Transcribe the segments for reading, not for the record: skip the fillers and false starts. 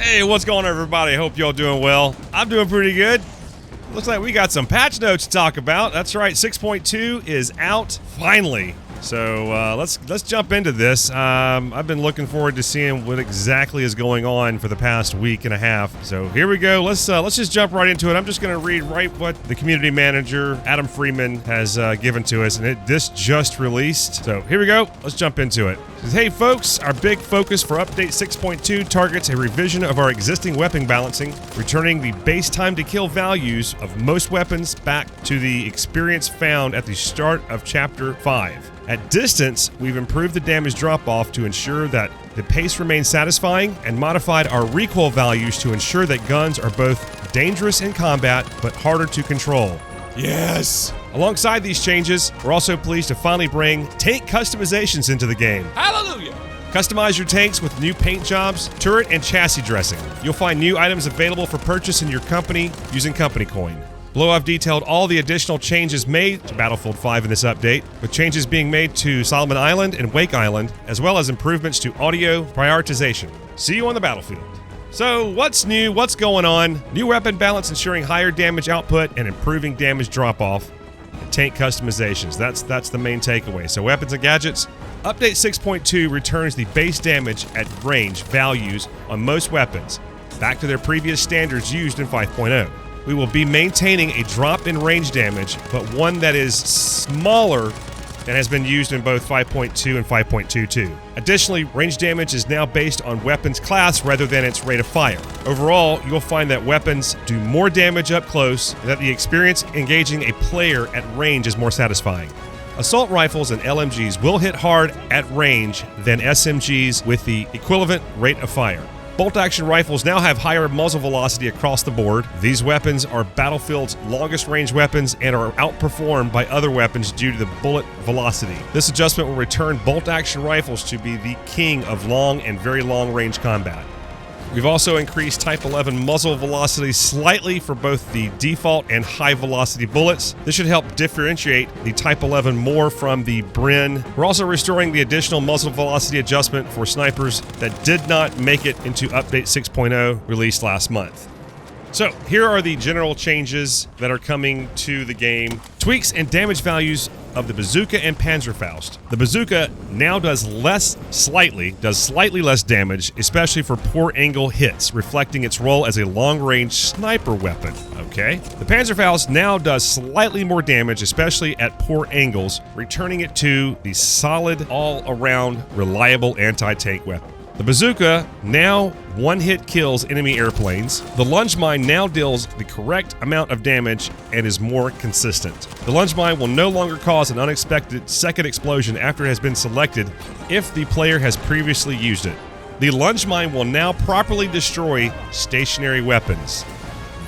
Hey, what's going on, everybody? Hope y'all doing well. I'm doing pretty good. Looks like we got some patch notes to talk about. That's right, 6.2 is out finally. So let's jump into this. I've been looking forward to seeing what exactly is going on for the past week and a half. So here we go. Let's just jump right into it. I'm just going to read right what the community manager Adam Freeman has given to us, and this just released. So here we go. Let's jump into it. It says, hey folks, our big focus for update 6.2 targets a revision of our existing weapon balancing, returning the base time to kill values of most weapons back to the experience found at the start of chapter 5. At distance, we've improved the damage drop-off to ensure that the pace remains satisfying and modified our recoil values to ensure that guns are both dangerous in combat but harder to control. Yes! Alongside these changes, we're also pleased to finally bring tank customizations into the game. Hallelujah! Customize your tanks with new paint jobs, turret, and chassis dressing. You'll find new items available for purchase in your company using company coin. Below, I've detailed all the additional changes made to Battlefield 5 in this update, with changes being made to Solomon Island and Wake Island, as well as improvements to audio prioritization. See you on the battlefield. So, what's new? What's going on? New weapon balance ensuring higher damage output and improving damage drop-off. And tank customizations. That's the main takeaway. So, weapons and gadgets. Update 6.2 returns the base damage at range values on most weapons, back to their previous standards used in 5.0. We will be maintaining a drop in range damage, but one that is smaller than has been used in both 5.2 and 5.22. Additionally, range damage is now based on weapon's class rather than its rate of fire. Overall, you'll find that weapons do more damage up close and that the experience engaging a player at range is more satisfying. Assault rifles and LMGs will hit hard at range than SMGs with the equivalent rate of fire. Bolt-action rifles now have higher muzzle velocity across the board. These weapons are Battlefield's longest-range weapons and are outperformed by other weapons due to the bullet velocity. This adjustment will return bolt-action rifles to be the king of long and very long-range combat. We've also increased Type 11 muzzle velocity slightly for both the default and high-velocity bullets. This should help differentiate the Type 11 more from the Bren. We're also restoring the additional muzzle velocity adjustment for snipers that did not make it into Update 6.0 released last month. So, here are the general changes that are coming to the game. Tweaks and damage values of the Bazooka and Panzerfaust. The Bazooka now does slightly less damage, especially for poor angle hits, reflecting its role as a long-range sniper weapon. Okay. The Panzerfaust now does slightly more damage, especially at poor angles, returning it to the solid, all-around, reliable anti-tank weapon. The Bazooka now one-hit kills enemy airplanes. The Lunge Mine now deals the correct amount of damage and is more consistent. The Lunge Mine will no longer cause an unexpected second explosion after it has been selected if the player has previously used it. The Lunge Mine will now properly destroy stationary weapons.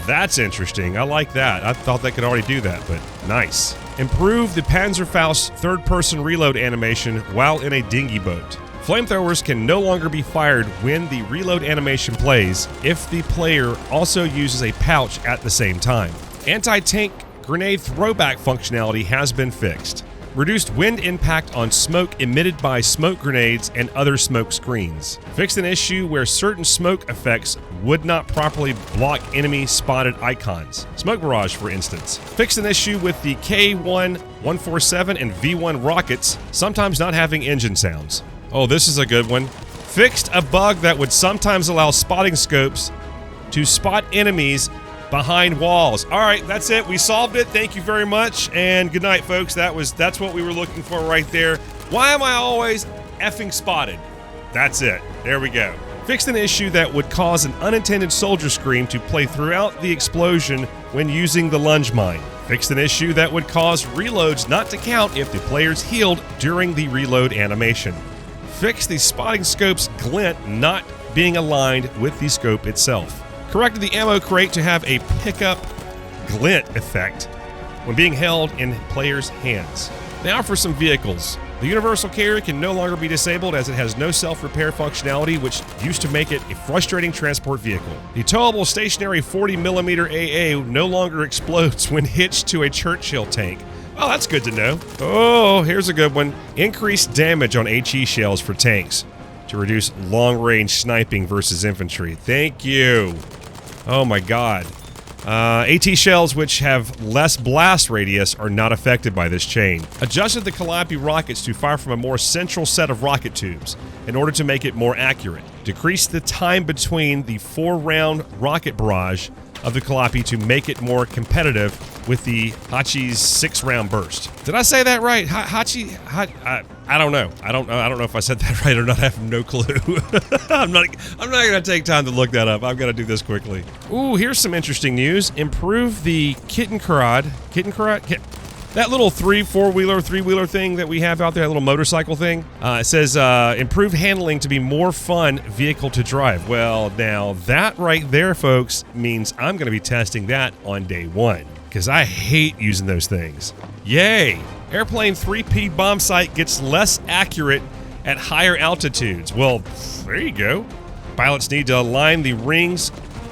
That's interesting. I like that. I thought they could already do that, but nice. Improve the Panzerfaust's third-person reload animation while in a dinghy boat. Flamethrowers can no longer be fired when the reload animation plays if the player also uses a pouch at the same time. Anti-tank grenade throwback functionality has been fixed. Reduced wind impact on smoke emitted by smoke grenades and other smoke screens. Fixed an issue where certain smoke effects would not properly block enemy spotted icons. Smoke barrage, for instance. Fixed an issue with the K1, 147, and V1 rockets sometimes not having engine sounds. Oh, this is a good one. Fixed a bug that would sometimes allow spotting scopes to spot enemies behind walls. All right, that's it. We solved it. Thank you very much, and good night, folks. That's what we were looking for right there. Why am I always effing spotted? That's it. There we go. Fixed an issue that would cause an unintended soldier scream to play throughout the explosion when using the Lunge Mine. Fixed an issue that would cause reloads not to count if the player's healed during the reload animation. Fixed the spotting scope's glint not being aligned with the scope itself. Corrected the ammo crate to have a pickup glint effect when being held in players' hands. Now for some vehicles. The Universal Carrier can no longer be disabled as it has no self-repair functionality, which used to make it a frustrating transport vehicle. The towable stationary 40mm AA no longer explodes when hitched to a Churchill tank. Oh, that's good to know. Oh, here's a good one. Increased damage on HE shells for tanks. to reduce long-range sniping versus infantry. Thank you. Oh my god. AT shells which have less blast radius are not affected by this change. Adjusted the Calliope rockets to fire from a more central set of rocket tubes in order to make it more accurate. Decrease the time between the 4-round rocket barrage of the Calliope to make it more competitive with the Hachi's 6-round burst. Did I say that right? I don't know. I don't know if I said that right or not. I have no clue. I'm not gonna take time to look that up. I've got to do this quickly. Ooh, here's some interesting news. Improve the Kettenkrad. That little 3-wheeler thing that we have out there, that little motorcycle thing. It says improved handling to be more fun vehicle to drive. Well, now that right there, folks, means I'm going to be testing that on day 1 because I hate using those things. Yay! Airplane 3P bomb sight gets less accurate at higher altitudes. Well, there you go. Pilots need to align the rings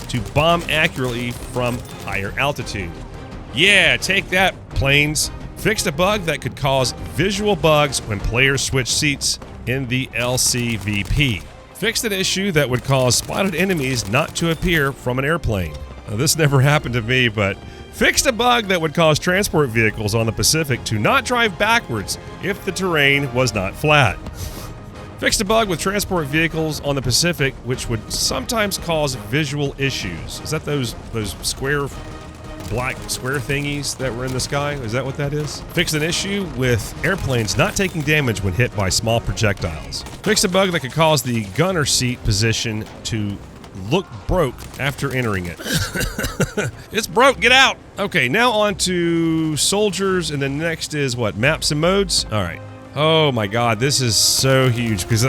to bomb accurately from higher altitude. Yeah, take that, planes. Fixed a bug that could cause visual bugs when players switch seats in the LCVP. Fixed an issue that would cause spotted enemies not to appear from an airplane. Now, this never happened to me, but fixed a bug that would cause transport vehicles on the Pacific to not drive backwards if the terrain was not flat. Fixed a bug with transport vehicles on the Pacific which would sometimes cause visual issues. Is that those black square thingies that were in the sky? Is that what that is? Fixed an issue with airplanes not taking damage when hit by small projectiles. Fixed a bug that could cause the gunner seat position to look broke after entering it. It's broke, get out! Okay, now on to soldiers, and then next is what? Maps and modes? All right. Oh my god, this is so huge because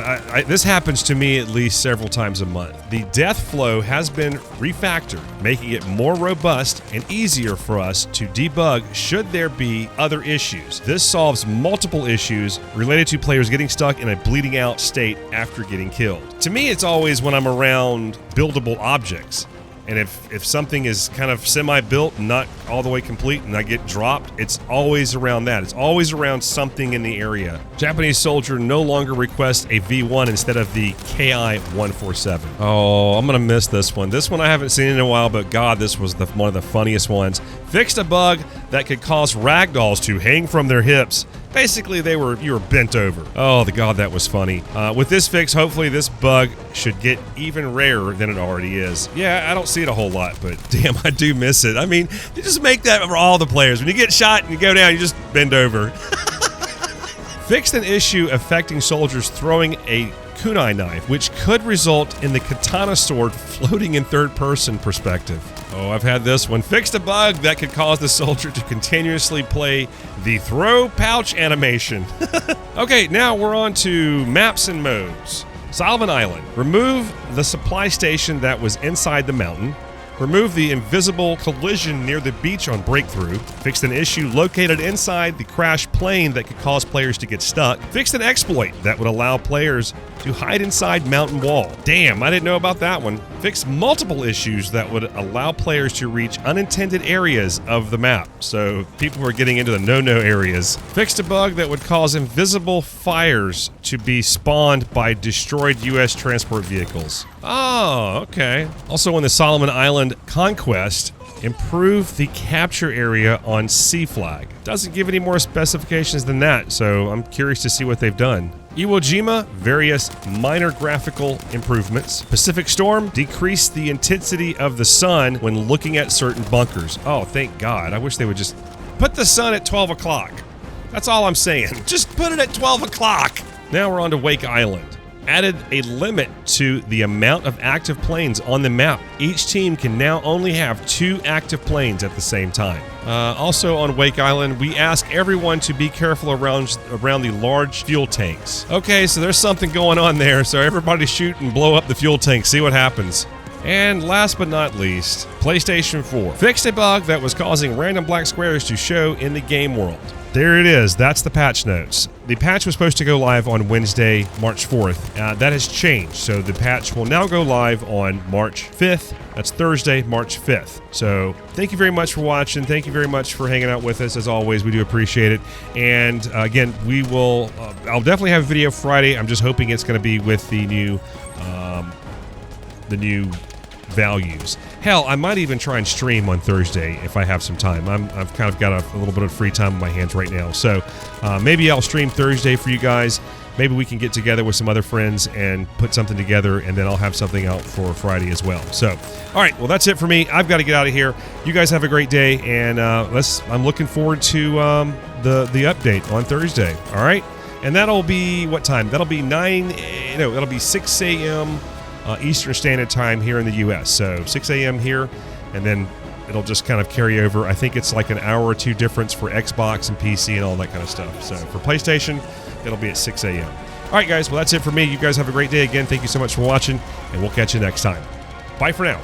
this happens to me at least several times a month. The death flow has been refactored, making it more robust and easier for us to debug should there be other issues. This solves multiple issues related to players getting stuck in a bleeding out state after getting killed. To me, it's always when I'm around buildable objects. And if something is kind of semi-built and not all the way complete and I get dropped, it's always around that. It's always around something in the area. Japanese soldier no longer requests a V1 instead of the KI-147. Oh, I'm going to miss this one. This one I haven't seen in a while, but God, this was one of the funniest ones. Fixed a bug that could cause ragdolls to hang from their hips. Basically, you were bent over. Oh, the God, that was funny. With this fix, hopefully this bug should get even rarer than it already is. Yeah, I don't see it a whole lot, but damn, I do miss it. I mean, you just make that for all the players. When you get shot and you go down, you just bend over. Fixed an issue affecting soldiers throwing a kunai knife, which could result in the katana sword floating in third-person perspective. Oh, I've had this one. Fixed a bug that could cause the soldier to continuously play the throw pouch animation. Okay, now we're on to maps and modes. Solomon Island. Remove the supply station that was inside the mountain. Remove the invisible collision near the beach on breakthrough. Fixed an issue located inside the crashed plane that could cause players to get stuck. Fixed an exploit that would allow players to hide inside mountain wall. Damn, I didn't know about that one. Fixed multiple issues that would allow players to reach unintended areas of the map. So people were getting into the no-no areas. Fixed a bug that would cause invisible fires to be spawned by destroyed U.S. transport vehicles. Oh, okay. Also on the Solomon Island Conquest, improve the capture area on Sea Flag. Doesn't give any more specifications than that, so I'm curious to see what they've done. Iwo Jima, various minor graphical improvements. Pacific Storm, decrease the intensity of the sun when looking at certain bunkers. Oh, thank God. I wish they would just put the sun at 12 o'clock. That's all I'm saying. Just put it at 12 o'clock. Now we're on to Wake Island. Added a limit to the amount of active planes on the map. Each team can now only have 2 active planes at the same time. Also on Wake Island, we ask everyone to be careful around the large fuel tanks. Okay, so there's something going on there, so everybody shoot and blow up the fuel tanks, see what happens. And last but not least, PlayStation 4 fixed a bug that was causing random black squares to show in the game world. There it is. That's the patch notes. The patch was supposed to go live on Wednesday, March 4th. That has changed. So the patch will now go live on March 5th. That's Thursday, March 5th. So thank you very much for watching. Thank you very much for hanging out with us. As always, we do appreciate it. And again, we will, I'll definitely have a video Friday. I'm just hoping it's going to be with the new values. Hell, I might even try and stream on Thursday if I have some time. I've kind of got a little bit of free time on my hands right now. So maybe I'll stream Thursday for you guys. Maybe we can get together with some other friends and put something together, and then I'll have something out for Friday as well. So, all right, well, that's it for me. I've got to get out of here. You guys have a great day, and I'm looking forward to the update on Thursday. All right, and that'll be what time? That'll be that'll be 6 a.m. Eastern Standard Time here in the U.S. So 6 a.m. here, and then it'll just kind of carry over. I think it's like an hour or two difference for Xbox and PC and all that kind of stuff. So for PlayStation, it'll be at 6 a.m. All right, guys. Well, that's it for me. You guys have a great day. Again, thank you so much for watching, and we'll catch you next time. Bye for now.